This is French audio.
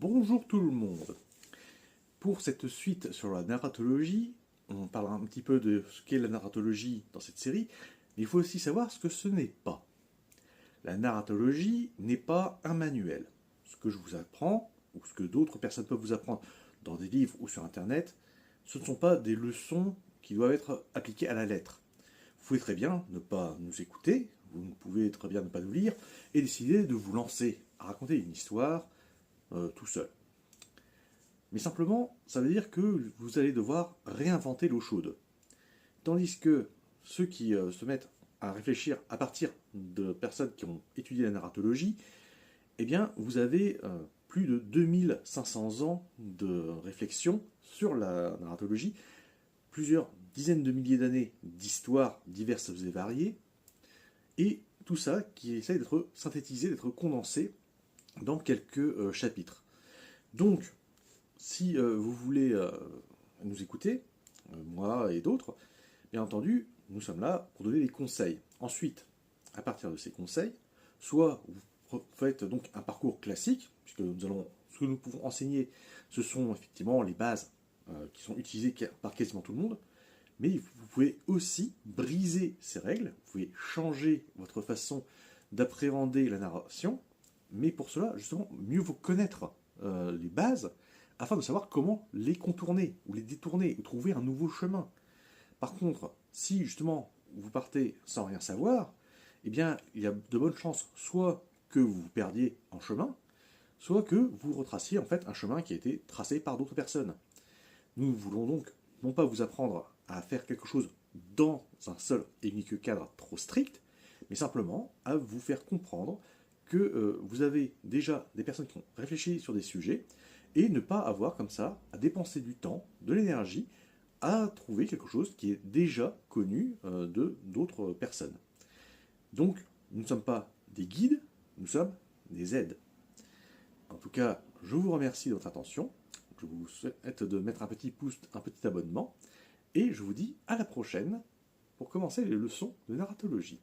Bonjour tout le monde. Pour cette suite sur la narratologie, on parlera un petit peu de ce qu'est la narratologie dans cette série, mais il faut aussi savoir ce que ce n'est pas. La narratologie n'est pas un manuel. Ce que je vous apprends, ou ce que d'autres personnes peuvent vous apprendre dans des livres ou sur Internet, ce ne sont pas des leçons qui doivent être appliquées à la lettre. Vous pouvez très bien ne pas nous écouter, vous pouvez très bien ne pas nous lire, et décider de vous lancer à raconter une histoire tout seul. Mais simplement, ça veut dire que vous allez devoir réinventer l'eau chaude. Tandis que ceux qui se mettent à réfléchir à partir de personnes qui ont étudié la narratologie, eh bien, vous avez plus de 2500 ans de réflexion sur la narratologie, plusieurs dizaines de milliers d'années d'histoires diverses et variées, et tout ça qui essaie d'être synthétisé, d'être condensé dans quelques chapitres. Donc, si vous voulez nous écouter, moi et d'autres, bien entendu, nous sommes là pour donner des conseils. Ensuite, à partir de ces conseils, soit vous faites donc un parcours classique, puisque ce que nous pouvons enseigner, ce sont effectivement les bases qui sont utilisées par quasiment tout le monde, mais vous pouvez aussi briser ces règles, vous pouvez changer votre façon d'appréhender la narration, mais pour cela, justement, mieux vous connaître les bases, afin de savoir comment les contourner, ou les détourner, ou trouver un nouveau chemin. Par contre, si justement vous partez sans rien savoir, eh bien, il y a de bonnes chances soit que vous vous perdiez en chemin, soit que vous retraciez en fait un chemin qui a été tracé par d'autres personnes. Nous voulons donc non pas vous apprendre à faire quelque chose dans un seul et unique cadre trop strict, mais simplement à vous faire comprendre que vous avez déjà des personnes qui ont réfléchi sur des sujets, et ne pas avoir comme ça à dépenser du temps, de l'énergie, à trouver quelque chose qui est déjà connu de d'autres personnes. Donc, nous ne sommes pas des guides, nous sommes des aides. En tout cas, je vous remercie de votre attention, je vous souhaite de mettre un petit pouce, un petit abonnement, et je vous dis à la prochaine pour commencer les leçons de narratologie.